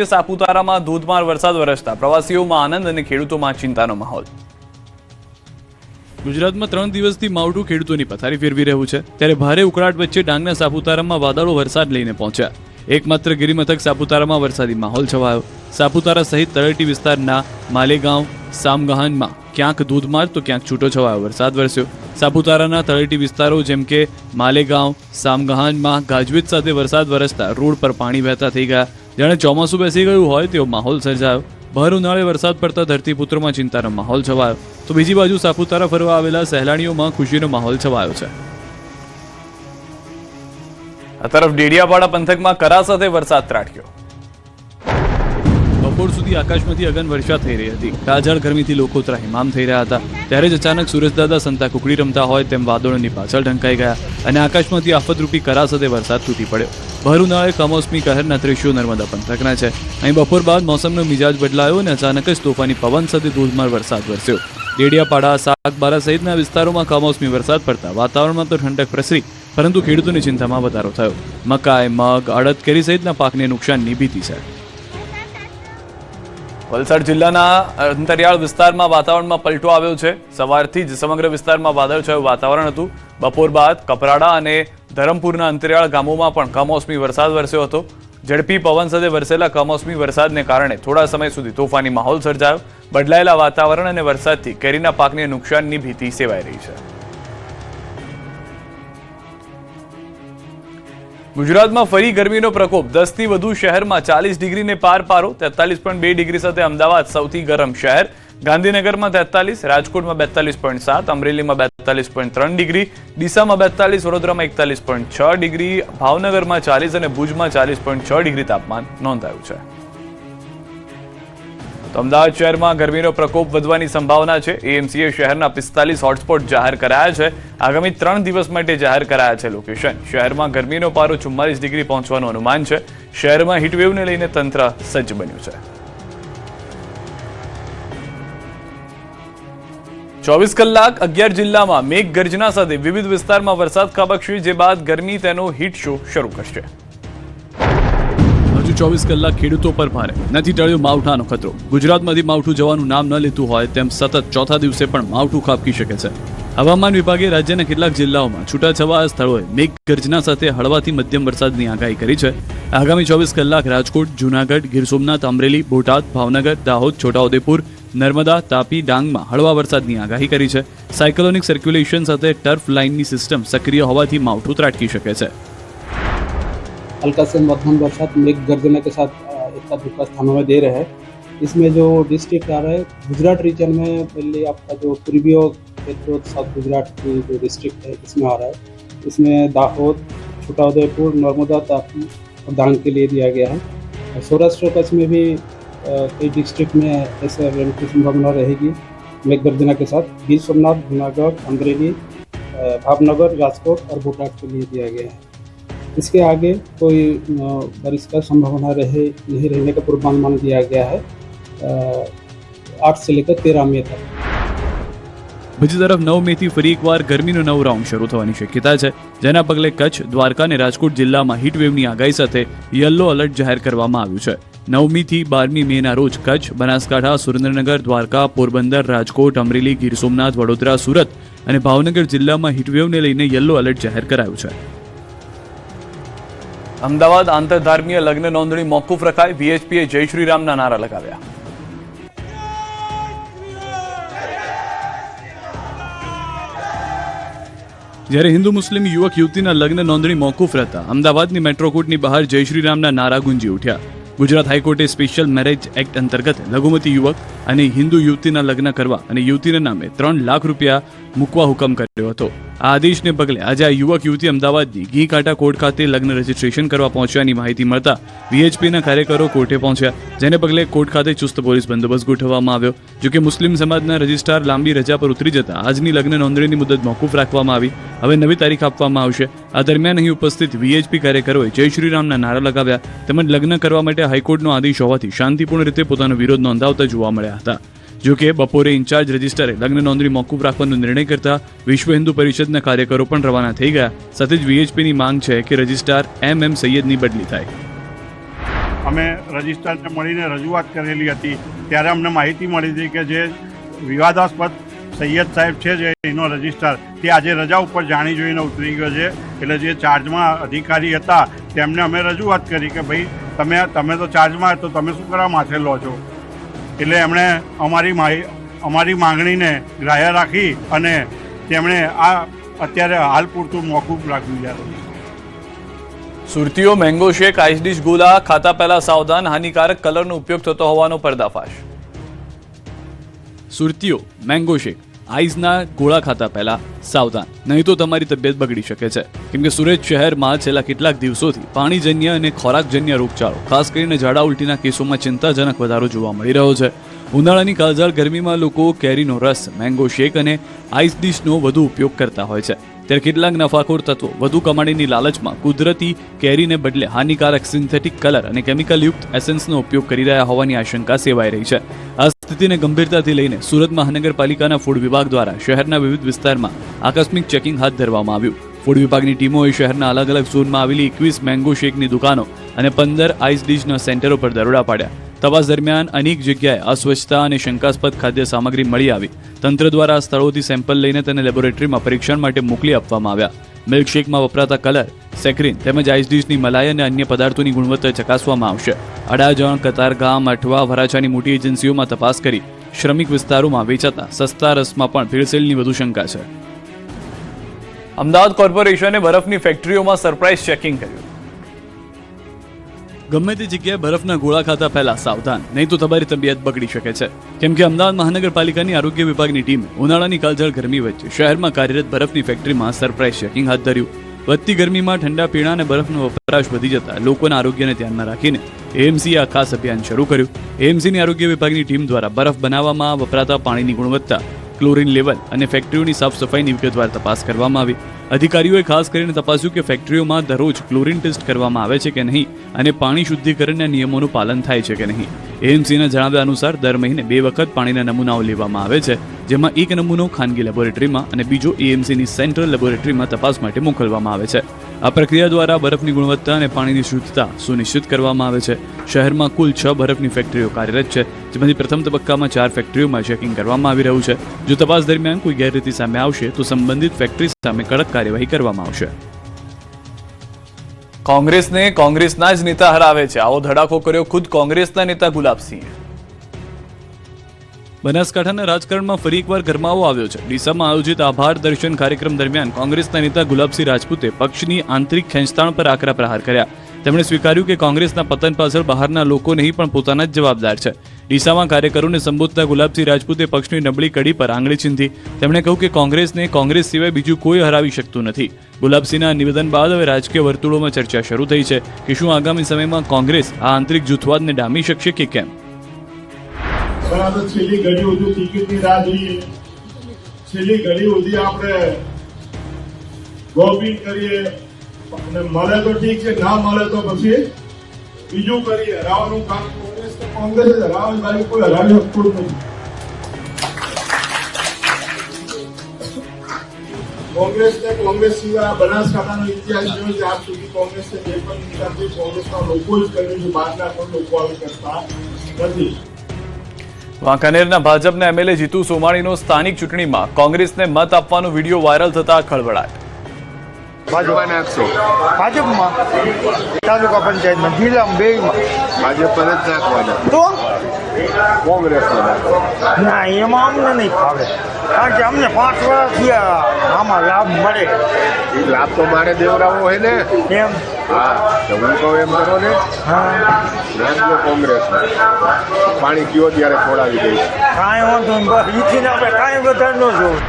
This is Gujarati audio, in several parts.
સાપુતારામાં ધોધમાર વરસાદ વરસતા પ્રવાસીઓમાં આનંદ અને ખેડૂતોમાં ચિંતાનો માહોલ. ગુજરાતમાં 3 દિવસથી માવઠું ખેડૂતોની પથારી ફેરવી રહ્યું છે, ત્યારે ભારે ઉકળાટ વચ્ચે ડાંગના સાપુતારામાં વાદળો વરસાદ લઈને પહોંચ્યા. એકમાત્ર ગિરિમથક સાપુતારામાં વરસાદી માહોલ છવાયો. સાપુતારા સહિત તળેટી વિસ્તારના માલેગાંવ, સામગાહાનમાં ક્યાંક ધોધમાર તો ક્યાંક છૂટોછવાયો વરસાદ વરસ્યો. સાપુતારાના તળેટી વિસ્તારો જેમ કે માલેગાંવ, સામગાહાનમાં ગાજવીજ સાથે વરસાદ વરસતા રોડ પર પાણી વહેતા થઈ ગયા. જાણે ચોમાસું બેસી ગયું હોય તેવો માહોલ સર્જાયો. ભર ઉનાળે વરસાદ પડતા ધરતીપુત્રોમાં ચિંતાનો માહોલ છવાયો, તો બીજી બાજુ સાપુતારા ફરવા આવેલા સહેલાણીઓમાં ખુશીનો માહોલ છવાયો છે. આ તરફ ડેડિયાપાડા પંથકમાં કરા સાથે વરસાદ ત્રાટક્યો. બપોર સુધી આકાશમાંથી અગન વર્ષા થઈ રહી હતી. કાજળ ગરમીથી લોકો ત્રાહિમામ થઈ રહ્યા હતા. ત્યારે જ અચાનક સુરજદાદા સંતા કુકડી રમતા હોય તેમ વાદળોની પાછળ ઢંકાઈ ગયા અને આકાશમાંથી આફતરૂપી કરા સાથે વરસાદ તૂટી પડ્યો. ભર ઉનાળે કમોસમી કહેરના દ્રશ્યો નર્મદા પંથકના છે. અહીં બપોર બાદ મોસમનો મિજાજ બદલાયો અને અચાનક જ તોફાની પવન સાથે ધોધમાર વરસાદ વરસ્યો. ડેડિયાપાડા, સાગબારા સહિતના વિસ્તારોમાં કમોસમી વરસાદ પડતા વાતાવરણમાં તો ઠંડક પ્રસરી, પરંતુ ખેડૂતોની ચિંતામાં વધારો થયો. મકાઈ, મગ, અડદ, કેરી સહિતના પાકને નુકસાનની ભીતિ છે. વલસાડ જિલ્લાના અંતરિયાળ વિસ્તારમાં વાતાવરણમાં પલટો આવ્યો છે. સવારથી જ સમગ્ર વિસ્તારમાં વાદળછાયું વાતાવરણ હતું. બપોર બાદ કપરાડા અને ધરમપુરના અંતરિયાળ ગામોમાં પણ કમોસમી વરસાદ વરસ્યો હતો. ઝડપી પવન સાથે વરસેલા કમોસમી વરસાદને કારણે થોડા સમય સુધી તોફાની માહોલ સર્જાયો. બદલાયેલા વાતાવરણ અને વરસાદથી કેરીના પાકને નુકસાનની ભીતિ સેવાઈ રહી છે. ગુજરાતમાં ફરી ગરમીનો પ્રકોપ. 10 થી વધુ શહેરમાં 40 ડિગ્રીને પાર પારો. 43.2 ડિગ્રી સાથે અમદાવાદ સૌથી ગરમ શહેર. ગાંધીનગરમાં 43, રાજકોટમાં 42.7, અમરેલીમાં 42.3 ડિગ્રી, ડીસામાં 42, વડોદરામાં 41.6 ડિગ્રી, ભાવનગરમાં 40 અને ભુજમાં 40.6 ડિગ્રી તાપમાન નોંધાયું છે. તો અમદાવાદ શહેરમાં ગરમીનો પ્રકોપ વધવાની સંભાવના છે. એએમસીએ શહેરના 45 હોટસ્પોટ જાહેર કરાયા છે. આગામી 3 દિવસ માટે જાહેર કરાયા છે લોકેશન. શહેરમાં ગરમીનો પારો 44 ડિગ્રી પહોંચવાનું અનુમાન છે. શહેરમાં હીટવેવને લઈને તંત્ર સજ્જ બન્યું છે. 24 કલાક 11 જિલ્લામાં મેઘગર્જના સાથે વિવિધ વિસ્તારમાં વરસાદ ખાબકશે, જે બાદ ગરમી તેનો હીટ શો શરૂ કરશે. હજુ 24 કલાક ખેડૂતો પર ભારે. નથી ટળ્યો માવઠાનો ખતરો. ગુજરાતમાંથી માવઠું જવાનું નામ ન લેતું હોય તેમ સતત ચોથા દિવસે પણ માવઠું ખાબકી શકે છે. હવામાન વિભાગે રાજ્યના કેટલાક જિલ્લાઓમાં છૂટાછવાયા સ્થળોએ મેઘગર્જના સાથે હળવાથી મધ્યમ વરસાદની આગાહી કરી છે. આગામી 24 કલાક રાજકોટ, જૂનાગઢ, ગીર સોમનાથ, અમરેલી, બોટાદ, ભાવનગર, દાહોદ, છોટાઉદેપુર, નર્મદા, તાપી, ડાંગમાં હળવા વરસાદની આગાહી કરી છે. સાયક્લોનિક સર્ક્યુલેશન સાથે ટર્ફ લાઇનની સિસ્ટમ સક્રિય હોવાથી માવઠું ત્રાટકી શકે છે. हल्का से मध्यम बरसात मेघ गर्जना के साथ एक दुखा स्थानों में दे रहे हैं. इसमें जो डिस्ट्रिक्ट आ रहा है गुजरात रीजन में, पहले आपका जो पूर्वी क्षेत्र साउथ गुजरात की जो डिस्ट्रिक्ट है इसमें आ रहा है. इसमें दाहोद, छोटाउदेपुर, नर्मदा, तापी और डांग के लिए दिया गया है. सौराष्ट्र कच्छ में भी कई डिस्ट्रिक्ट में ऐसे रेन की संभावना रहेगी मेघ गर्जना के साथ. गीर सोमनाथ, जूनागढ़, अमरेली, भावनगर, राजकोट और बोटाद के लिए दिया गया है. इसके आगे कोई बारिश का संभावना नहीं रहने का पूर्वानुमान दिया गया है 8 से लेकर 13 मई तक. બીજી તરફ 9 મેથી ફરી એકવાર ગરમીનો નવો રાઉન્ડ શરૂ થવાની શક્યતા છે, જેના પગલે કચ્છ, દ્વારકા અને રાજકોટ જિલ્લામાં હીટવેવની આગાહી સાથે યલો એલર્ટ જાહેર કરવામાં આવ્યું છે. 9મી થી 12મી મેના રોજ કચ્છ, બનાસકાંઠા, સુરેન્દ્રનગર, દ્વારકા, પોરબંદર, રાજકોટ, અમરેલી, ગીર સોમનાથ, વડોદરા, સુરત અને ભાવનગર જિલ્લામાં હીટવેવને લઈને યલો એલર્ટ જાહેર કરાયું છે. અમદાવાદ આંતરધાર્મીય લગ્ન નોંધણી મોકૂફ રખાઈ. વીએચપીએ જય શ્રી રામના નારા લગાવ્યા. જ્યારે હિન્દુ મુસ્લિમ યુવક યુવતીના લગ્ન નોંધણી મોકૂફ રહેતા અમદાવાદની મેટ્રોકોર્ટની બહાર જય શ્રી રામના નારા ગુંજી ઉઠ્યા. ગુજરાત હાઈકોર્ટે સ્પેશિયલ મેરેજ એક્ટ અંતર્ગત લઘુમતી યુવક અને હિન્દુ યુવતીના લગ્ન કરવા અને યુવતીના નામે 3 લાખ રૂપિયા મૂકવા હુકમ કર્યો હતો. આ આદેશને પગલે આજે આ યુવક યુવતી અમદાવાદની ઘી કાંટા કોર્ટ ખાતે લગ્ન રજીસ્ટ્રેશન કરવા પહોંચવાની માહિતી મળતા વીએચપીના કાર્યકરો કોર્ટે પહોંચ્યા, જેને પગલે કોર્ટ ખાતે ચુસ્ત પોલીસ બંદોબસ્ત ગોઠવવામાં આવ્યો. જોકે મુસ્લિમ સમાજના રજિસ્ટ્રાર લાંબી રજા પર ઉતરી જતા આજની લગ્ન નોંધણીની મુદત મોકૂફ રાખવામાં આવી. હવે નવી તારીખ આપવામાં આવશે. આ દરમિયાન અહીં ઉપસ્થિત વીએચપી કાર્યકરોએ જય શ્રી રામના નારા લગાવ્યા તેમજ લગ્ન કરવા માટે હાઈકોર્ટનો આદેશ હોવાથી શાંતિપૂર્ણ રીતે પોતાનો વિરોધ નોંધાવતા જોવા મળ્યા હતા. જોકે બપોરે ઇન્ચાર્જ રજિસ્ટ્રારે લગ્ન નોંધણી મોકૂફ રાખવાનો નિર્ણય કરતા વિશ્વ હિન્દુ પરિષદના કાર્યકરો પણ રવાના થઈ ગયા. સાથે જ વીએચપીની માંગ છે કે રજિસ્ટ્રાર એમ સૈયદની બદલી થાય. અમે રજિસ્ટરને મળીને રજૂઆત કરેલી હતી ત્યારે અમને માહિતી મળી હતી કે જે વિવાદાસ્પદ સૈયદ સાહેબ છે જે એનો રજિસ્ટર તે આજે રજા ઉપર જાણી જોઈને ઉતરી ગયો છે. એટલે જે ચાર્જમાં અધિકારી હતા તેમને અમે રજૂઆત કરી કે ભાઈ તમે તો ચાર્જમાં તો તમે શું કરવા માથે લો છો. એટલે એમણે અમારી માંગણીને ગ્રાહ્ય રાખી અને તેમણે આ અત્યારે હાલ પૂરતું મોકૂફ રાખ્યું છે. સુરતીઓ મેંગો શેક, આઈસ ડીશ ગોલા ખાતા પહેલા સાવધાન, હાનિકારક કલરનો ઉપયોગ થતો હોવાનો પર્દાફાશ. સુરતીઓ મેંગો શેક, આઈસના ગોળા ખાતા પહેલા સાવધાન, નહીં તો તમારી તબિયત બગડી શકે છે. કેમ કે સુરત શહેરમાં છેલ્લા કેટલાક દિવસોથી પાણીજન્ય અને ખોરાકજન્ય રોગચાળો, ખાસ કરીને ઝાડા ઉલટીના કેસોમાં ચિંતાજનક વધારો જોવા મળી રહ્યો છે. ઉનાળાની કાળઝાળ ગરમીમાં લોકો કેરીનો રસ, મેંગો શેક અને આઈસ ડીશનો વધુ ઉપયોગ કરતા હોય છે. ત્યારે કેટલાક નફાખોર તત્વો વધુ કમાણીની લાલચમાં કુદરતી કેરીને બદલે હાનિકારક સિન્થેટિક કલર અને કેમિકલયુક્ત એસેન્સનો ઉપયોગ કરી રહ્યા હોવાની આશંકા સેવાઈ રહી છે. આ સ્થિતિને ગંભીરતાથી લઈને સુરત મહાનગરપાલિકાના ફૂડ વિભાગ દ્વારા શહેરના વિવિધ વિસ્તારમાં આકસ્મિક ચેકિંગ હાથ ધરવામાં આવ્યું. ફૂડ વિભાગની ટીમોએ શહેરના અલગ અલગ ઝોનમાં આવેલી 21 મેંગો શેકની દુકાનો અને 15 આઈસ ડીશના સેન્ટરો પર દરોડા પાડ્યા. તપાસ દરમિયાન અનેક જગ્યાએ અસ્વચ્છતા અને શંકાસ્પદ ખાદ્ય સામગ્રી મળી આવી. તંત્ર દ્વારા સ્થળોથી સેમ્પલ લઈને તેને લેબોરેટરીમાં પરીક્ષણ માટે મોકલી આપવામાં આવ્યા. મિલ્કશેકમાં વપરાતા કલર, સેક્રીન તેમજ આઈસ ડીશની મલાઈ અને અન્ય પદાર્થોની ગુણવત્તા ચકાસવામાં આવશે. અડાજણ, કતારગામ, અઠવા, વરાછાની મોટી એજન્સીઓમાં તપાસ કરી શ્રમિક વિસ્તારોમાં વેચાતા સસ્તા રસમાં પણ ભેળસેળની વધુ શંકા છે. અમદાવાદ કોર્પોરેશને બરફની ફેક્ટરીઓમાં સરપ્રાઇઝ ચેકિંગ કર્યું. ગમે તે જગ્યાએ બરફના ગોળા ખાતા પહેલા સાવધાન, નહીં તો તમારી તબિયત બગડી શકે છે. કેમ કે અમદાવાદ મહાનગરપાલિકાની આરોગ્ય વિભાગની ટીમે ઉનાળાની કાળઝાળ ગરમી વચ્ચે શહેરમાં કાર્યરત બરફની ફેક્ટરીમાં સરપ્રાઇઝ ચેકિંગ હાથ ધર્યું. વધતી ગરમીમાં ઠંડા પીણા અને બરફનો વપરાશ વધી જતા લોકોના આરોગ્યને ધ્યાનમાં રાખીને એએમસીએ આ ખાસ અભિયાન શરૂ કર્યું. એએમસીની આરોગ્ય વિભાગની ટીમ દ્વારા બરફ બનાવવામાં વપરાતા પાણીની ગુણવત્તા, ક્લોરીન લેવલ અને ફેક્ટરીઓની સાફ સફાઈની વિગતવાર તપાસ કરવામાં આવી. અધિકારીઓએ ખાસ કરીને તપાસ્યું કે ફેક્ટરીઓમાં દરરોજ ક્લોરીન ટેસ્ટ કરવામાં આવે છે કે નહીં અને પાણી શુદ્ધિકરણના નિયમોનું પાલન થાય છે કે નહીં. એએમસીના જણાવ્યા અનુસાર દર મહિને 2 વખત પાણીના નમૂનાઓ લેવામાં આવે છે, જેમાં એક નમૂનો ખાનગી લેબોરેટરીમાં અને બીજો એએમસીની સેન્ટ્રલ લેબોરેટરીમાં તપાસ માટે મોકલવામાં આવે છે. આ પ્રક્રિયા દ્વારા બરફની ગુણવત્તા અને પાણીની શુદ્ધતા સુનિશ્ચિત કરવામાં આવે છે. શહેરમાં કુલ 6 બરફની ફેક્ટરીઓ કાર્યરત છે, જેમાંથી પ્રથમ તબક્કામાં 4 ફેક્ટરીઓમાં ચેકિંગ કરવામાં આવી રહ્યું છે. જો તપાસ દરમિયાન કોઈ ગેરરીતિ સામે આવશે તો સંબંધિત ફેક્ટરી સામે કડક કાર્યવાહી કરવામાં આવશે. કોંગ્રેસને કોંગ્રેસના જ નેતા હરાવે છે, આવો ધડાકો કર્યો ખુદ કોંગ્રેસના નેતા ગુલાબસિંહે. બનાસકાંઠાના રાજકારણમાં ફરી એકવાર ગરમાવો આવ્યો છે. ડીસામાં આયોજિત આભાર દર્શન કાર્યક્રમ દરમિયાન કોંગ્રેસના નેતા ગુલાબસિંહ રાજપૂતે પક્ષની આંતરિક ખેંચતાણ પર આકરા પ્રહાર કર્યા. તેમણે સ્વીકાર્યું કે કોંગ્રેસના પતન પાછળ બહારના લોકો નહીં પણ પોતાના જ જવાબદાર છે. ડીસામાં કાર્યકરોને સંબોધતા ગુલાબસિંહ રાજપૂતે પક્ષની નબળી કડી પર આંગળી ચીંધી. તેમણે કહ્યું કે કોંગ્રેસને કોંગ્રેસ સિવાય બીજું કોઈ હરાવી શકતું નથી. ગુલાબસિંહના નિવેદન બાદ હવે રાજકીય વર્તુળોમાં ચર્ચા શરૂ થઈ છે કે શું આગામી સમયમાં કોંગ્રેસ આ આંતરિક જૂથવાદને ડામી શકશે કે કેમ. છેલ્લી ઘડી સુધી ટિકિટની રાહ જોઈએ, છેલ્લી ઘડી સુધી આપણે ગોપિંગ કરીએ અને મળે તો ઠીક છે, ના મળે તો પછી બીજું કરીએ. હરાવવાનું કામ કોંગ્રેસ તો કોંગ્રેસ જ હરાવે, બાકી કોઈ હરાવી શકતું નથી. કોંગ્રેસને કોંગ્રેસ સિવાય બનાસકાંઠાનો ઇતિહાસ જોયો છે. આજ સુધી કોંગ્રેસને જે પણ નિકાલથી કોંગ્રેસના લોકો જ કર્યું છે, બહારના પણ લોકો આવી કરતા નથી. વાંકાનેરના ભાજપના એમએલએ જીતુ સોમાણીનો સ્થાનિક ચૂંટણીમાં કોંગ્રેસને મત આપવાનો વિડીયો વાયરલ થતા ખળભળાટ. ભાજપમાં તાલુકા પંચાયતમાં જિલ્લામાં બેમાં ભાજપ પર જ નાખવાના તો કોંગ્રેસ ના એમાં અમને નહીં ફાવે, કારણ કે અમને 5 વર્ષથી આમાં લાભ મળે. એ લાભ તો મારે દેવરાવો હોય ને. એમ હા તો હું કહું એમ કરો ને. હા નાખજો કોંગ્રેસ પાણી કયો ત્યારે ખોડાવી દઈશ. કાંઈ વાંધો નહીં, બસ ઈથી આપણે કાંઈ વધારે ન જોવું.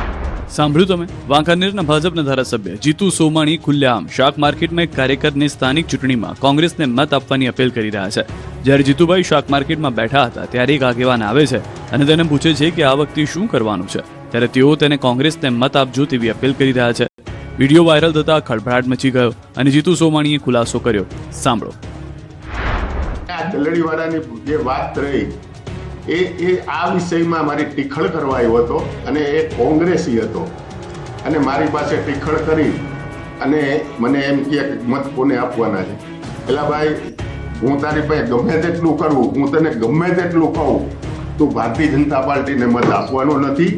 સાંભળ્યું તમે? વાંકાનેરના ભાજપના ધારાસભ્ય જીતુ સોમાણી ખુલ્લેઆમ શાક માર્કેટમાં એક કાર્યકરને સ્થાનિક ચૂંટણીમાં કોંગ્રેસને મત આપવાની અપીલ કરી રહ્યા છે. જ્યારે જીતુભાઈ શાક માર્કેટમાં બેઠા હતા ત્યારે એક આગેવાન આવે છે અને તેને પૂછે છે કે આ વખતે શું કરવાનું છે. ત્યારે તેઓ તેને કોંગ્રેસને મત આપજો તેવી અપીલ કરી રહ્યા છે. વિડીયો વાયરલ થતા ખળભળાટ મચી ગયો અને જીતુ સોમાણીએ ખુલાસો કર્યો. સાંભળો. દલડીવાળાની જે વાત રહી એ આ વિષયમાં મારી ટીખળ કરવા આવ્યો હતો અને એ કોંગ્રેસી હતો અને મારી પાસે ટીખળ કરી અને મને એમ કે મત કોને આપવાના છે. એટલે ભાઈ હું તારી પાસે ગમે તેટલું કરું, હું તને ગમે તેટલું કહું, તું ભારતીય જનતા પાર્ટીને મત આપવાનો નથી,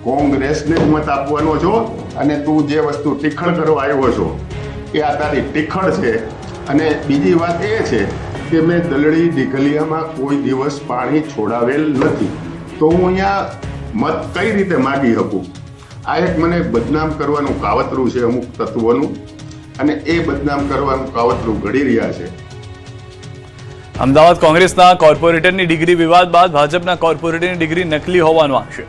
કોંગ્રેસને જ મત આપવાનો છો. અને તું જે વસ્તુ ટીખળ કરવા આવ્યો છો એ આ તારી ટીખળ છે. અને બીજી વાત એ છે કે મેં દલડી ઢીકલિયામાં કોઈ દિવસ પાણી છોડાવેલ નથી, તો હું અહીંયા મત કઈ રીતે માગી શકું? આ એક મને બદનામ કરવાનું કાવતરું છે અમુક તત્વોનું, અને એ બદનામ કરવાનું કાવતરું ઘડી રહ્યા છે. અમદાવાદ કોંગ્રેસના કોર્પોરેટરની ડિગ્રી વિવાદ બાદ ભાજપના કોર્પોરેટરની ડિગ્રી નકલી હોવાનો આક્ષેપ.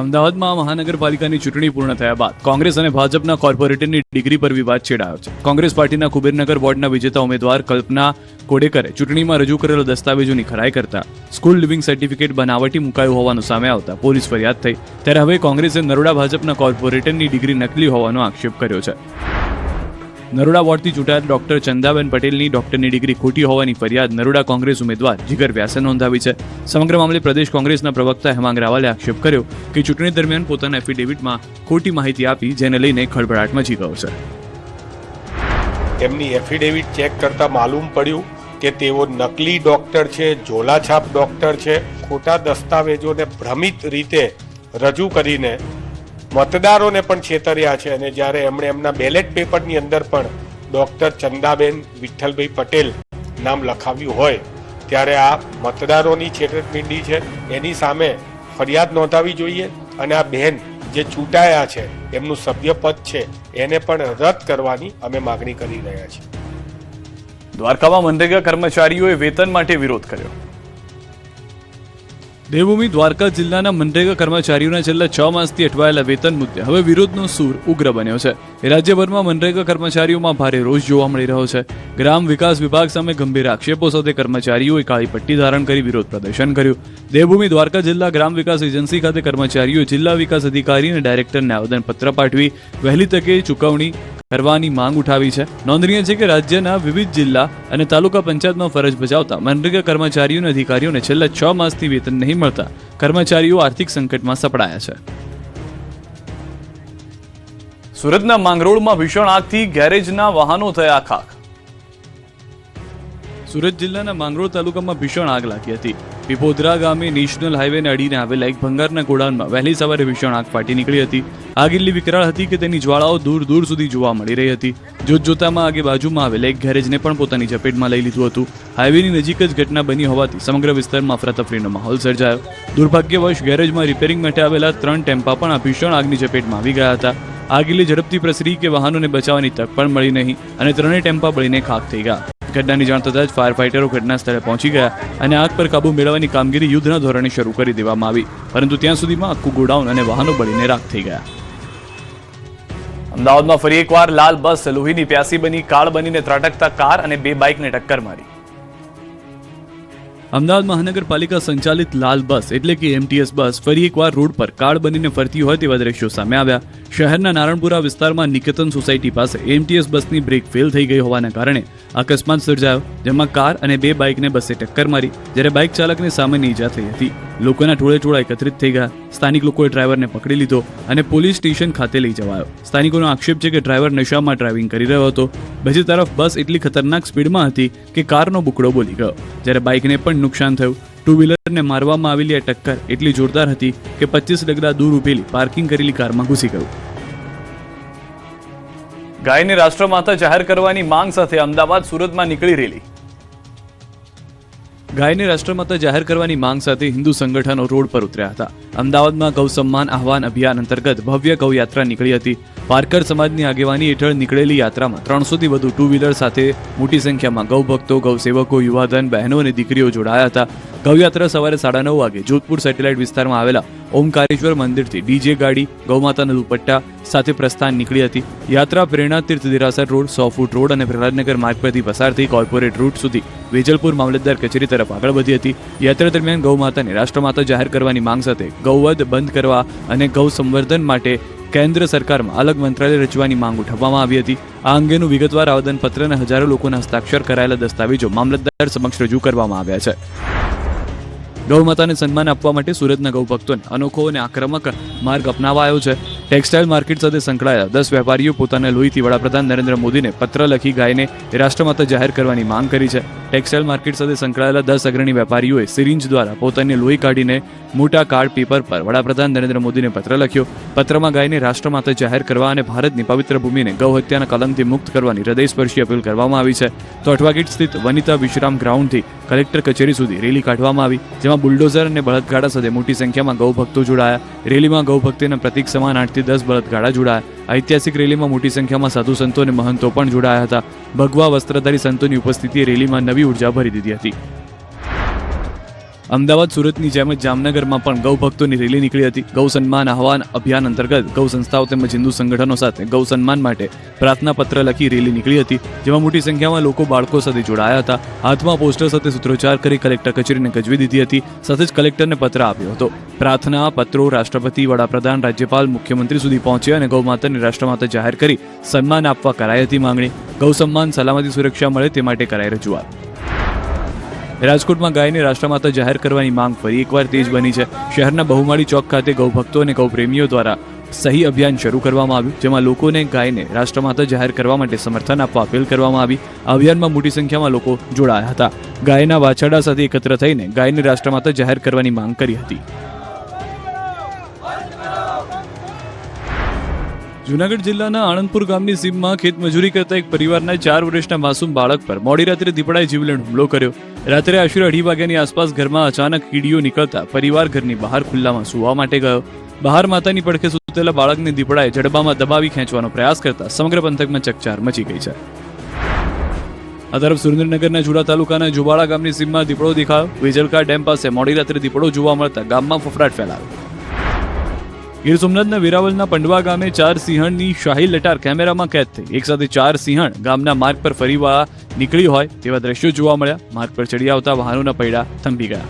અમદાવાદમાં મહાનગરપાલિકાની ચૂંટણી પૂર્ણ થયા બાદ કોંગ્રેસ અને ભાજપના કોર્પોરેટરની ડિગ્રી પર વિવાદ છેડાયો છે. કોંગ્રેસ પાર્ટીના કુબેરનગર વોર્ડના વિજેતા ઉમેદવાર કલ્પના કોડેકરે ચૂંટણીમાં રજૂ કરેલા દસ્તાવેજોની ખરાઈ કરતા સ્કૂલ લિવિંગ સર્ટિફિકેટ બનાવટી મુકાયું હોવાનું સામે આવતા પોલીસ ફરિયાદ થઈ. ત્યારે હવે કોંગ્રેસે નરોડા ભાજપના કોર્પોરેટરની ડિગ્રી નકલી હોવાનો આક્ષેપ કર્યો છે. નરોડા વોર્ડથી ચૂંટાયેલ ડોક્ટર ચંદાબેન પટેલની ડોક્ટરની ડિગ્રી ખોટી હોવાની ફરિયાદ નરોડા કોંગ્રેસ ઉમેદવાર જીગર વ્યાસે નોંધાવી છે. સમગ્ર મામલે પ્રદેશ કોંગ્રેસના પ્રવક્તા હેમાંગ રાવલે આક્ષેપ કર્યો કે ચૂંટણી દરમિયાન પોતાના એફિડેવિટમાં ખોટી માહિતી આપી, જેને લઈને ખળભળાટ મચી ગયો છે. એમની એફિડેવિટ ચેક કરતા માલુમ પડ્યું કે તેઓ નકલી ડોક્ટર છે, ઝોલાછાપ ડોક્ટર છે. ખોટા દસ્તાવેજોને ભ્રમિત રીતે રજૂ કરીને મતદારોને પણ છેતર્યા છે. અને જ્યારે એમણે એમના બેલેટ પેપરની અંદર પણ ડોક્ટર ચંદાબેન વિઠ્ઠલભાઈ પટેલ નામ લખાવ્યું હોય, ત્યારે આ મતદારોની છેતરપિંડી છે. એની સામે ફરિયાદ નોંધાવી જોઈએ. અને આ બહેન જે ચૂંટાયા છે, એમનું સભ્યપદ છે, એને પણ રદ કરવાની અમે માગણી કરી રહ્યા છીએ. દ્વારકામાં મનરેગા કર્મચારીઓએ વેતન માટે વિરોધ કર્યો. દેવભૂમિ દ્વારકા જિલ્લાના મનરેગા કર્મચારીઓના છેલ્લા 6 માસથી અટવાયેલા વેતન મુદ્દે હવે વિરોધનો સૂર ઉગ્ર બન્યો છે. રાજ્યભરમાં મનરેગા કર્મચારીઓમાં ભારે રોષ જોવા મળી રહ્યો છે. ગ્રામ વિકાસ વિભાગ સામે ગંભીર આક્ષેપો સાથે કર્મચારીઓએ કાળી પટ્ટી ધારણ કરી વિરોધ પ્રદર્શન કર્યું. દેવભૂમિ દ્વારકા જિલ્લા ગ્રામ વિકાસ એજન્સી ખાતે કર્મચારીઓએ જિલ્લા વિકાસ અધિકારી અને ડાયરેક્ટરને આવેદનપત્ર પાઠવી વહેલી તકે ચૂકવણી કરવાની માંગ ઉઠાવી છે. નોંધનીય છે કે રાજ્યના વિવિધ જિલ્લા અને તાલુકા પંચાયતમાં ફરજ બજાવતા મનરેગા કર્મચારીઓ અને અધિકારીઓને છેલ્લા 6 માસથી વેતન નહીં મળતા કર્મચારીઓ આર્થિક સંકટમાં સપડાયા છે. સુરતના માંગરોળમાં ભીષણ આગથી ગેરેજના વાહનો થયા ખાખ. સુરત જિલ્લાના માંગરોળ તાલુકામાં ભીષણ આગ લાગી હતી. પીપોદરા ગામે નેશનલ હાઈવેને અડીને આવેલા એક ભંગારના ગોડાઉનમાં વહેલી સવારે ભીષણ આગ ફાટી નીકળી હતી. આગ એટલી વિકરાળ હતી કે તેની જ્વાળાઓ દૂર દૂર સુધી જોવા મળી રહી હતી. જોતજોતામાં આગે બાજુમાં આવેલા એક ગેરેજને પણ પોતાની ઝપેટમાં લઈ લીધું હતું. હાઈવેની નજીક જ ઘટના બની હોવાથી સમગ્ર વિસ્તારમાં અફરાતફરીનો માહોલ સર્જાયો. દુર્ભાગ્યવશ ગેરેજમાં રિપેરિંગ માટે આવેલા 3 ટેમ્પા પણ આ ભીષણ આગની ઝપેટમાં આવી ગયા હતા. આગ એટલી ઝડપથી પ્રસરી કે વાહનોને બચાવવાની તક પણ મળી નહીં અને 3 ટેમ્પા બળીને ખાખ થઈ ગયા. ઘટનાની જાણ થતાં જ ફાયર ફાઇટરો ઘટના સ્થળે પહોંચી ગયા અને આગ પર કાબુ મેળવવાની કામગીરી યુદ્ધના ધોરણે શરૂ કરી દેવામાં આવી, પરંતુ ત્યાં સુધીમાં આખું ગોડાઉન અને વાહનો બળીને રાખ થઈ ગયા. અમદાવાદમાં ફરી એકવાર લાલ બસ લોહીની પ્યાસી બની કાળ બનીને ત્રાટકતા કાર અને 2 બાઇકને ટક્કર મારી. અમદાવાદ મહાનગરપાલિકા સંચાલિત લાલ બસ એટલે કે એમટીએસ બસ ફરી એકવાર રોડ પર કાળ બનીને ફરતી હોય તેવા દ્રશ્યો સામે આવ્યા. શહેરના નારણપુરા વિસ્તારમાં નિકેતન સોસાયટી પાસે એમટીએસ બસની બ્રેક ફેલ થઈ ગઈ હોવાના કારણે અકસ્માત સર્જાયો, જેમાં કાર અને 2 બાઇકને બસે ટક્કર મારી, જ્યારે બાઇક ચાલકને સામાન્ય ઈજા થઈ હતી. લોકોના ટોળે એકત્રિત થઈ ગયા. સ્થાનિક લોકોએ ડ્રાઈવરને પકડી લીધો અને પોલીસ સ્ટેશન ખાતે લઈ જવાયો. સ્થાનિકોનો આક્ષેપ છે કે ડ્રાઈવર નશામાં ડ્રાઇવિંગ કરી રહ્યો હતો. બીજી તરફ બસ એટલી ખતરનાક સ્પીડમાં હતી કે કારનો બુકડો બોલી ગયો, જ્યારે બાઇકને પણ નુકસાન થયું. 2 વ્હીલરને મારવામાં આવેલી આ ટક્કર એટલી જોરદાર હતી કે 25 ડગલા દૂર ઉભેલી પાર્કિંગ કરેલી કારમાં ઘૂસી ગયું. ગાયને રાષ્ટ્રમાતા જાહેર કરવાની માંગ સાથે અમદાવાદ સુરતમાં નીકળી રેલી. ગાયને રાષ્ટ્રમાતા જાહેર કરવાની માંગ સાથે હિન્દુ સંગઠનો રોડ પર ઉતર્યા હતા. અમદાવાદમાં ગૌ સન્માન આહવાન અભિયાન અંતર્ગત ભવ્ય ગૌ યાત્રા નીકળી હતી. પારકર સમાજની આગેવાની હેઠળ નીકળેલી યાત્રામાં 300થી વધુ 2 વ્હીલર સાથે મોટી સંખ્યામાં ગૌ ભક્તો, ગૌ સેવકો, યુવાધન, બહેનો અને દીકરીઓ જોડાયા હતા. ગૌયાત્રા સવારે 9:30 વાગે જોધપુર સેટેલાઇટ વિસ્તારમાં આવેલા ઓમકારેશ્વર મંદિરથી ડીજે ગાડી, ગૌમાતાના દુપટ્ટા સાથે પ્રસ્થાન નીકળી હતી. યાત્રા પ્રેરણા તીર્થ દેરાસર રોડ, 100 ફૂટ રોડ અને પ્રહલાદનગર માર્ગ પરથી પસાર થઈ કોર્પોરેટ રૂટ સુધી વેજલપુર મામલતદાર કચેરી તરફ આગળ વધી હતી. યાત્રા દરમિયાન ગૌમાતાને રાષ્ટ્રમાતા જાહેર કરવાની માંગ સાથે ગૌવધ બંધ કરવા અને ગૌ સંવર્ધન માટે કેન્દ્ર સરકારમાં અલગ મંત્રાલય રચવાની માંગ ઉઠાવવામાં આવી હતી. આ અંગેનું વિગતવાર આવેદનપત્ર અને હજારો લોકોના હસ્તાક્ષર કરાયેલા દસ્તાવેજો મામલતદાર સમક્ષ રજૂ કરવામાં આવ્યા છે. ગૌમાતાને સન્માન આપવા માટે સુરતના ગૌભક્તોને અનોખો અને આક્રમક માર્ગ અપનાવાયો છે. ટેક્સટાઇલ માર્કેટ સાથે સંકળાયેલા 10 વેપારીઓ પોતાના લોહીથી વડાપ્રધાન નરેન્દ્ર મોદીને પત્ર લખી ગાયને રાષ્ટ્રમાતા જાહેર કરવાની માંગ કરી છે. ટેક્સટાઇલ માર્કેટ સાથે સંકળાયેલા 10 અગ્રણી વેપારીઓએ સિરિંજ દ્વારા પોતાની લોહી કાઢીને મોટા કાર્ડ પેપર પર વડાપ્રધાન નરેન્દ્ર મોદીને પત્ર લખ્યો. પત્રમાં ગાયને રાષ્ટ્રમાતા જાહેર કરવા અને ભારતની પવિત્ર ભૂમિને ગૌ હત્યાના કલંકથી મુક્ત કરવાની હૃદયસ્પર્શી અપીલ કરવામાં આવી છે. તો અઠવા ગેટ સ્થિત વનિતા વિશ્રામ ગ્રાઉન્ડથી કલેક્ટર કચેરી સુધી રેલી કાઢવામાં આવી, જેમાં બુલડોઝર અને બળદગાડા સાથે મોટી સંખ્યામાં ગૌ ભક્તો જોડાયા. રેલીમાં ગૌ ભક્તિના પ્રતીક સમાન 8 થી 10 બળદગાડા જોડાયા. ઐતિહાસિક રેલીમાં મોટી સંખ્યામાં સાધુ સંતો અને મહંતો પણ જોડાયા હતા. ભગવા વસ્ત્રધારી સંતોની ઉપસ્થિતિએ રેલીમાં નવી ઉર્જા ભરી દીધી હતી. અમદાવાદ સુરતની જેમ જ જામનગરમાં પણ ગૌ ભક્તોની રેલી નીકળી હતી. ગૌ સન્માન આહવાન અભિયાન અંતર્ગત ગૌ સંસ્થાઓ તેમજ હિન્દુ સંગઠનો સાથે ગૌ સન્માન માટે પ્રાર્થના પત્ર લખી રેલી નીકળી હતી, જેમાં મોટી સંખ્યામાં લોકો બાળકો સાથે જોડાયા હતા. હાથમાં પોસ્ટર સાથે સૂત્રોચ્ચાર કરી કલેક્ટર કચેરીને ગજવી દીધી હતી. સાથે જ કલેક્ટરને પત્ર આપ્યો હતો. પ્રાર્થના પત્રો રાષ્ટ્રપતિ, વડાપ્રધાન, રાજ્યપાલ, મુખ્યમંત્રી સુધી પહોંચ્યા અને ગૌ માતાને રાષ્ટ્રમાતા જાહેર કરી સન્માન આપવા કરાઈ હતી માંગણી. ગૌ સન્માન સલામતી સુરક્ષા મળે તે માટે કરાઈ રજૂઆત. રાજકોટમાં ગાયને રાષ્ટ્રમાતા જાહેર કરવાની માંગ ફરી એકવાર તેજ બની છે. શહેરના બહુમાળી ચોક ખાતે ગૌ ભક્તો અને ગૌ પ્રેમીઓ દ્વારા સહી અભિયાન શરૂ કરવામાં આવ્યું, જેમાં લોકોને ગાયને રાષ્ટ્રમાતા જાહેર કરવા માટે સમર્થન આપવા અપીલ કરવામાં આવી. આ અભિયાનમાં મોટી સંખ્યામાં લોકો જોડાયા હતા. ગાયના વાછરડા સાથે એકત્ર થઈને ગાયને રાષ્ટ્રમાતા જાહેર કરવાની માંગ કરી હતી. જૂનાગઢ જિલ્લાના આણંદપુર ગામની સીમમાં ખેતમજૂરી કરતા એક પરિવારના 4 વર્ષના માસૂમ બાળક પર મોડી રાત્રે દીપડાએ જીવલેણ હુમલો કર્યો. રાત્રે આશરે 2:30 વાગ્યાની આસપાસ ઘરમાં અચાનક કીડીઓ નીકળતા પરિવાર ઘરની બહાર ખુલ્લામાં સૂવા માટે ગયો. બહાર માતાની પડખે સૂતેલા બાળકને દીપડાએ જડબામાં દબાવી ખેંચવાનો પ્રયાસ કરતા સમગ્ર પંથકમાં ચકચાર મચી ગઈ છે. આ તરફ સુરેન્દ્રનગરના જુડા તાલુકાના જુબાળા ગામની સીમમાં દીપડો દેખાયો. વેજલકા ડેમ પાસે મોડી રાત્રે દીપડો જોવા મળતા ગામમાં ફફડાટ ફેલાયો. ગીર સોમનાથના વેરાવળના પંડવા ગામે 4 સિંહણની શાહી લટાર કેમેરામાં કેદ થઈ. એક સાથે 4 સિંહણ ગામના માર્ગ પર ફરીવા નીકળી હોય તેવા દ્રશ્યો જોવા મળ્યા. માર્ગ પર ચડી આવતા વાહનોના પૈડા થંભી ગયા.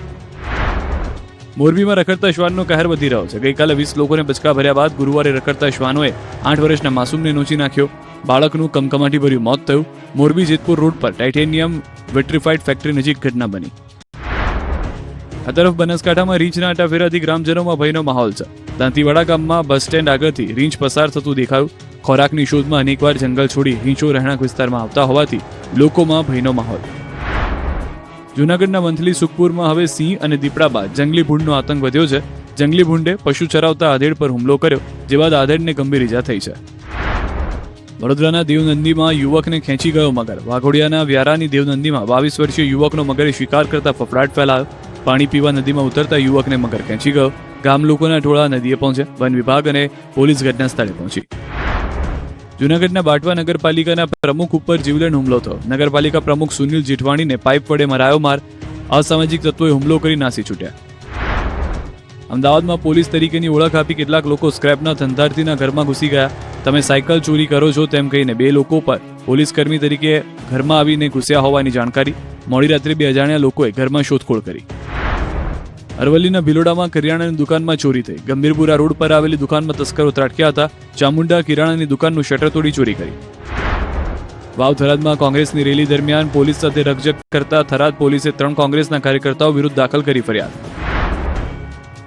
મોરબીમાં રખડતા શ્વાનનો કહેર વધી રહ્યો છે. ગઈકાલે 20 લોકોને બચકા ભર્યા બાદ ગુરુવારે રખડતા શ્વાનોએ 8 વર્ષના માસૂમને નોચી નાખ્યો. બાળકનું કમકમાટી ભર્યું મોત થયું. મોરબી જેતપુર રોડ પર ટાઇટેનિયમ વિટ્રીફાઇડ ફેક્ટરી નજીક ઘટના બની. આ તરફ બનાસકાંઠામાં રીંછના આટાફેરાથી ગ્રામજનોમાં ભયનો માહોલ છે. દાંતીવાડા ગામમાં બસ સ્ટેન્ડ આગળથી રીંછ પસાર થતું દેખાયું. ખોરાકની શોધમાં અનેકવાર જંગલ છોડી રીંછો રહેણાંક વિસ્તારમાં આવતા હોવાથી લોકોમાં ભયનો માહોલ. જૂનાગઢના મંથલી સુખપુરમાં હવે સિંહ અને દીપડા બાદ જંગલી ભૂંડનો આતંક વધ્યો છે. જંગલી ભૂંડે પશુ ચરાવતા આધેડ પર હુમલો કર્યો, જે બાદ આધેડને ગંભીર ઈજા થઈ છે. વડોદરાના દેવનંદીમાં યુવકને ખેંચી ગયો મગર. વાઘોડિયાના વ્યારાની દેવનંદીમાં 22 વર્ષીય યુવકનો મગરે શિકાર કરતા ફફડાટ ફેલાયો. પાણી પીવા નદીમાં ઉતરતા યુવકને મગર ખેંચી ગયો. ગામ લોકોના ટોળા નદીએ પહોંચ્યા. વન વિભાગ અને પોલીસ ઘટના સ્થળે પહોંચી. જૂનાગઢના બાટવા નગરપાલિકાના પ્રમુખ ઉપર જીવલેણ હુમલો થયો. નગરપાલિકા પ્રમુખ સુનિલ જેઠવાણીને પાઇપ વડે મરાયો માર. અસામાજિક તત્વોએ હુમલો કરી નાસી છૂટ્યા. અમદાવાદમાં પોલીસ તરીકેની ઓળખ આપી કેટલાક લોકો સ્ક્રેપના ધંધાર્થીના ઘરમાં ઘૂસી ગયા. તમે સાયકલ ચોરી કરો છો તેમ કહીને 2 લોકો પર પોલીસ કર્મી તરીકે ઘરમાં આવીને ઘૂસ્યા હોવાની જાણકારી. મોડી રાત્રે 2 અજાણ્યા લોકોએ ઘરમાં શોધખોળ કરી. અરવલ્લીના ભિલોડામાં કરિયાણાની દુકાનમાં ચોરી થઈ. ગંભીરપુરા રોડ પર આવેલી દુકાનમાં તસ્કરો ત્રાટક્યા હતા. ચામુંડા કિરાણાની દુકાનનું શટર તોડી ચોરી કરી. વાવ થરાદમાં કોંગ્રેસની રેલી દરમિયાન પોલીસ સાથે રકઝક કરતા થરાદ પોલીસે 3 કોંગ્રેસના કાર્યકર્તાઓ વિરુદ્ધ દાખલ કરી ફરિયાદ.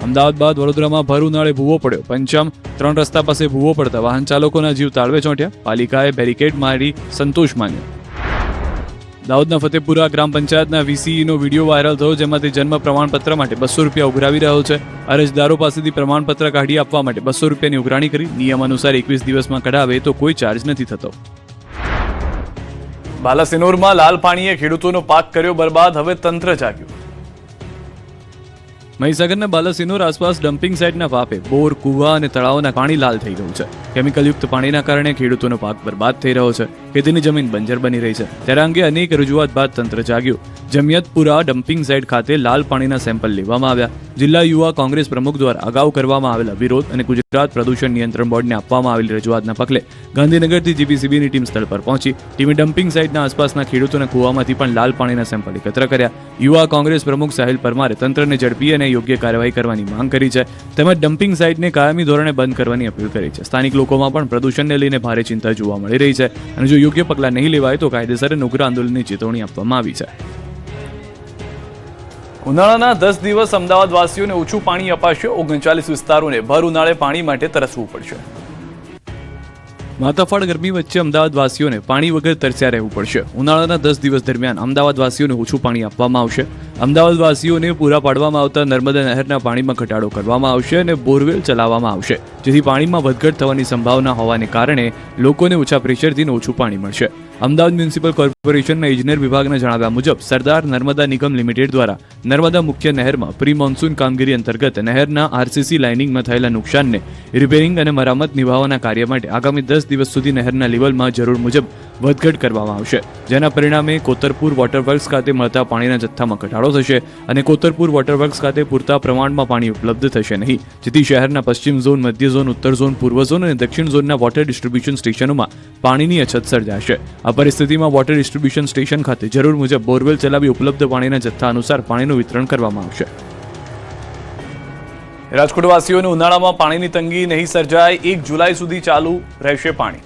અમદાવાદ બાદ વડોદરામાં ભર ઉનાળે ભૂવો પડ્યો. પંચામ 3 રસ્તા પાસે ભૂવો પડતા વાહન ચાલકોના જીવ તાળવે ચોંટ્યા. પાલિકાએ બેરિકેડ મારી સંતોષ માન્યો. દાહોદના ફતેપુરા ગ્રામ પંચાયતના વીસીઈનો વિડીયો વાયરલ થયો, જેમાં તે જન્મ પ્રમાણપત્ર માટે 200 રૂપિયા ઉઘરાવી રહ્યો છે. અરજદારો પાસેથી પ્રમાણપત્ર કાઢી આપવા માટે 200 રૂપિયાની ઉઘરાણી કરી. નિયમ અનુસાર 21 દિવસમાં કઢાવે તો કોઈ ચાર્જ નથી થતો. બાલાસિનોરમાં લાલ પાણીએ ખેડૂતોનો પાક કર્યો બરબાદ. હવે તંત્ર જાગ્યું. મહીસાગરના બાલાસિનોર આસપાસ ડમ્પિંગ સાઇટના પાપે બોર, કુવા અને તળાવોના પાણી લાલ થઈ ગયું છે. કેમિકલયુક્ત પાણીના કારણે ખેડૂતોનો પાક બરબાદ થઈ રહ્યો છે. ખેતીની જમીન બંજર બની રહી છે. ત્યારે અંગે અનેક રજૂઆત બાદ તંત્ર જાગ્યું. જમિયતપુરા ડમ્પિંગ સાઇટ ખાતે લાલ પાણીના સેમ્પલ લેવામાં આવ્યા. જિલ્લા યુવા કોંગ્રેસ પ્રમુખ દ્વારા અગાઉ કરવામાં આવેલા વિરોધ અને ગુજરાત પ્રદૂષણ નિયંત્રણ બોર્ડને આપવામાં આવેલી રજૂઆતના પગલે ગાંધીનગરથી જીપીસીબીની ટીમ સ્થળ પર પહોંચી. ટીમે ડમ્પિંગ સાઇટના આસપાસના ખેડૂતોના કૂવામાંથી પણ લાલ પાણીના સેમ્પલ એકત્ર કર્યા. યુવા કોંગ્રેસ પ્રમુખ સાહિલ પરમારે તંત્રને ઝડપી અને યોગ્ય કાર્યવાહી કરવાની માંગ કરી છે. તેમજ ડમ્પિંગ સાઇટને કાયમી ધોરણે બંધ કરવાની અપીલ કરી છે. સ્થાનિક લોકોમાં પણ પ્રદૂષણને લઈને ભારે ચિંતા જોવા મળી રહી છે અને જો યોગ્ય પગલાં નહીં લેવાય તો કાયદેસર અને ઉગ્ર આંદોલનની ચેતવણી આપવામાં આવી છે. ઉનાળાના 10 દિવસ અમદાવાદ વાસીઓને ઓછું પાણી અપાશે. 39 વિસ્તારોને ભર ઉનાળે પાણી માટે તરસવું પડશે. માથાફાડ ગરમી વચ્ચે અમદાવાદવાસીઓને પાણી વગર તરસ્યા રહેવું પડશે. ઉનાળાના 10 દિવસ દરમિયાન અમદાવાદવાસીઓને ઓછું પાણી આપવામાં આવશે. અમદાવાદવાસીઓને પૂરા પાડવામાં આવતા નર્મદા નહેરના પાણીમાં ઘટાડો કરવામાં આવશે અને બોરવેલ ચલાવવામાં આવશે, જેથી પાણીમાં વધઘટ થવાની સંભાવના હોવાને કારણે લોકોને ઓછા પ્રેશરથી ઓછું પાણી મળશે. અમદાવાદ મ્યુનિસિપલ કોર્પોરેશનના ઇજનેર વિભાગના જણાવ્યા મુજબ સરદાર નર્મદા નિગમ લિમિટેડ દ્વારા નર્મદા મુખ્ય નહેરમાં પ્રી મોન્સૂન કામગીરી અંતર્ગત નહેરના આરસીસી લાઇનિંગમાં થયેલા નુકસાનને રિપેરિંગ અને મરામત નિભાવવાના કાર્ય માટે આગામી 10 દિવસ સુધી નહેરના લેવલમાં જરૂર મુજબ વધઘટ કરવામાં આવશે, જેના પરિણામે કોતરપુર વોટરવર્ક્સ ખાતે મળતા પાણીના જથ્થામાં ઘટાડો થશે અને કોતરપુર વોટરવર્ક્સ ખાતે પૂરતા પ્રમાણમાં પાણી ઉપલબ્ધ થશે નહીં, જેથી શહેરના પશ્ચિમ ઝોન, મધ્ય ઝોન, ઉત્તર ઝોન, પૂર્વ ઝોન અને દક્ષિણ ઝોનના વોટર ડિસ્ટ્રીબ્યુશન સ્ટેશનોમાં પાણીની અછત સર્જાશે. આ પરિસ્થિતિમાં વોટર ડિસ્ટ્રીબ્યુશન સ્ટેશન ખાતે જરૂર મુજબ બોરવેલ ચલાવી ઉપલબ્ધ પાણીના જથ્થા અનુસાર પાણીનું વિતરણ કરવામાં આવશે. રાજકોટવાસીઓને ઉનાળામાં પાણીની તંગી નહીં સર્જાય, 1 જુલાઈ સુધી ચાલુ રહેશે પાણી.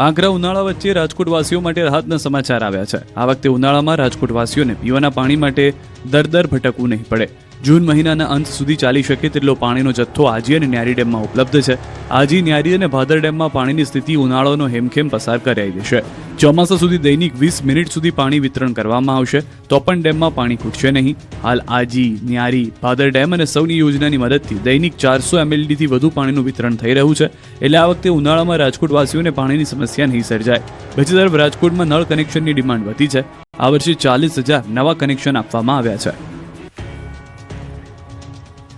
આકરા ઉનાળા વચ્ચે રાજકોટવાસીઓ માટે રાહતના સમાચાર આવ્યા છે. આ વખતે ઉનાળામાં રાજકોટવાસીઓને પીવાના પાણી માટે દર ભટકવું નહીં પડે. જૂન મહિનાના અંત સુધી ચાલી શકે તેટલો પાણીનો જથ્થો આજી અને ન્યારી ડેમમાં ઉપલબ્ધ છે. આજી, ન્યારી અને ભાદર ડેમમાં પાણીની સ્થિતિ ઉનાળાનો હેમખેમ પસાર કરાવી દેશે. ચોમાસા સુધી દૈનિક 20 મિનિટ સુધી પાણી વિતરણ કરવામાં આવશે, તો પણ ડેમમાં પાણી ખૂટશે નહીં. હાલ આજી, ન્યારી, ભાદર ડેમ અને સૌની યોજનાની મદદથી દૈનિક 400 mld વધુ પાણીનું વિતરણ થઈ રહ્યું છે. એટલે આ વખતે ઉનાળામાં રાજકોટવાસીઓને પાણીની સમસ્યા નહીં સર્જાય. બીજી તરફ રાજકોટમાં નળ કનેક્શનની ડિમાન્ડ વધી છે. આ વર્ષે 40,000 નવા કનેક્શન આપવામાં આવ્યા છે.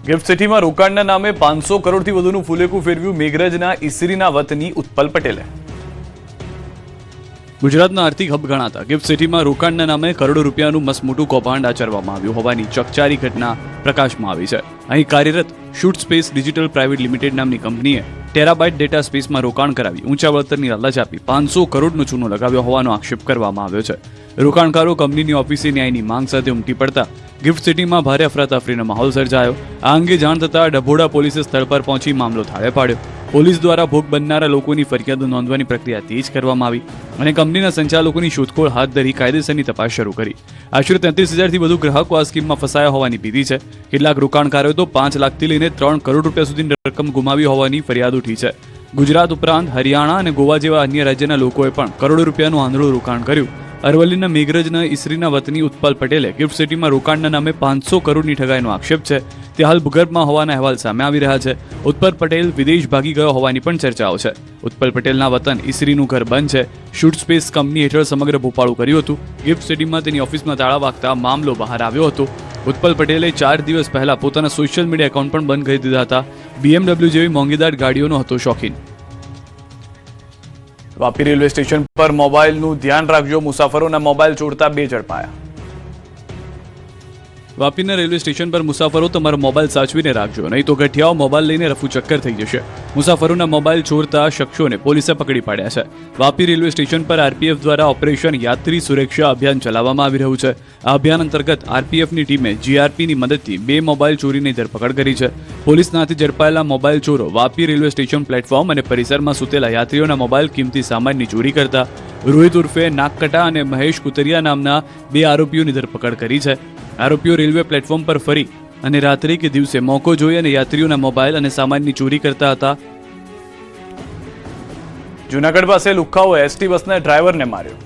ગિફ્ટ સિટીમાં રોકાણના નામે 500 કરોડથી વધુનું ફુલેકું ફેરવ્યું મેઘરજના ઈસરીના વતની ઉત્પલ પટેલે. ગુજરાતના આર્થિક હબ ગણાતા ગિફ્ટ સિટીમાં રોકાણના નામે કરોડો રૂપિયાનું મસમોટું કૌભાંડ આચરવામાં આવ્યું હોવાની ચકચારી ઘટના પ્રકાશમાં આવી છે. અહીં કાર્યરત shoot space digital private limited નામની કંપનીએ ટેરાબાઇટ ડેટા સ્પેસમાં રોકાણ કરાવી ઊંચા વળતરની લાલચ આપી 500 કરોડનો ચૂનો લગાવ્યો હોવાનો આક્ષેપ કરવામાં આવ્યો છે. રોકાણકારો કંપનીની ઓફિસે ન્યાયની માંગ સાથે ઉમટી પડતા ગિફ્ટ સિટીમાં ભારે અફરાતફરીનો માહોલ સર્જાયો. આ અંગે જાણ થતાં ડભોડા પોલીસે સ્થળ પર પહોંચી મામલો થાળે પાડ્યો. પોલીસ દ્વારા ભોગ બનનારા લોકોની ફરિયાદો નોંધવાની પ્રક્રિયા તેજ કરવામાં આવી અને કંપનીના સંચાલકોની શોધખોળ હાથ ધરી કાયદેસરની તપાસ શરૂ કરી. આશરે 33,000થી વધુ ગ્રાહકો આ સ્કીમમાં ફસાયા હોવાની ભીતિ છે. કેટલાક રોકાણકારોએ તો 5 લાખથી લઈને 3 કરોડ રૂપિયા સુધીની રકમ ગુમાવી હોવાની ફરિયાદ ઉઠી છે. ગુજરાત ઉપરાંત હરિયાણા અને ગોવા જેવા અન્ય રાજ્યના લોકોએ પણ કરોડો રૂપિયાનું આંધળું રોકાણ કર્યું. અરવલ્લીના મેઘરજના ઈસરીના વતની ઉત્પલ પટેલે ગિફ્ટ સિટીમાં રોકાણના નામે 500 કરોડની ઠગાઈનો આક્ષેપ છે. તે હાલ ભૂગર્ભમાં હોવાના અહેવાલ સામે આવી રહ્યા છે. ઉત્પલ પટેલ વિદેશ ભાગી ગયો હોવાની પણ ચર્ચાઓ છે. ઉત્પલ પટેલના વતન ઈસરીનું ઘર બંધ છે. શૂટ સ્પેસ કંપની હેઠળ સમગ્ર ભોપાળું કર્યું હતું. ગિફ્ટ સિટીમાં તેની ઓફિસમાં તાળા વાગતા મામલો બહાર આવ્યો હતો. ઉત્પલ પટેલે 4 દિવસ પહેલા પોતાના સોશિયલ મીડિયા એકાઉન્ટ પણ બંધ કરી દીધા હતા. BMW જેવી મોંઘીદાર ગાડીઓનો હતો શોખીન. વાપી રેલવે સ્ટેશન પર મોબાઈલનું ધ્યાન રાખજો, મુસાફરોના મોબાઈલ ચોરતા 2 ઝડપાયા. વાપીના રેલવે સ્ટેશન પર મુસાફરો તમારો મોબાઈલ સાચવીને રાખજો, નહીં તો ગઠિયાઓ મોબાઈલ લઈને રફુ ચક્કર થઈ જશે. મુસાફરોના મોબાઈલ ચોરતા શખ્સોને પોલીસે પકડી પાડ્યા છે. વાપી રેલવે સ્ટેશન પર આરપીએફ દ્વારા ઓપરેશન યાત્રી સુરક્ષા અભિયાન ચલાવવામાં આવી રહ્યું છે. આ અભિયાન અંતર્ગત આરપીએફની ટીમે જીઆરપીની મદદથી 2 મોબાઈલ ચોરીની ધરપકડ કરી છે. પોલીસના હાથે ઝડપાયેલા મોબાઈલ ચોરો વાપી રેલવે સ્ટેશન પ્લેટફોર્મ અને પરિસરમાં સૂતેલા યાત્રીઓના મોબાઈલ કિંમતી સામાનની ચોરી કરતા રોહિત ઉર્ફે નાકકટા અને મહેશ કુતરિયા નામના 2 આરોપીઓની ધરપકડ કરી છે. આરોપીઓ રેલવે પ્લેટફોર્મ પર ફરી અને રાત્રિ કે દિવસે મોકો જોઈ અને યાત્રીઓના મોબાઈલ અને સામાનની ચોરી કરતા હતા. જૂનાગઢ પાસે લુખ્ખાઓએ એસટી બસના ડ્રાઈવરને માર્યો.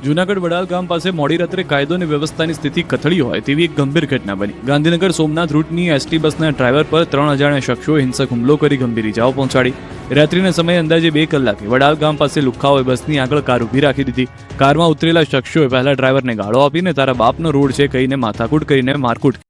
જૂનાગઢ વડાલ ગામ પાસે મોડી રાત્રે કાયદો અને વ્યવસ્થાની સ્થિતિ કથળી હોય તેવી એક ગંભીર ઘટના બની. ગાંધીનગર સોમનાથ રૂટની એસટી બસના ડ્રાઈવર પર 3 અજાણ્યા શખ્સોએ હિંસક હુમલો કરી ગંભીર ઇજાઓ પહોંચાડી. રાત્રિના સમયે અંદાજે 2 કલાકે વડાલ ગામ પાસે લુખ્ખાઓએ બસની આગળ કાર ઊભી રાખી દીધી. કારમાં ઉતરેલા શખ્સોએ પહેલા ડ્રાઈવરને ગાળો આપીને તારા બાપનો રોડ છે કહીને માથાકૂટ કરીને મારકૂટ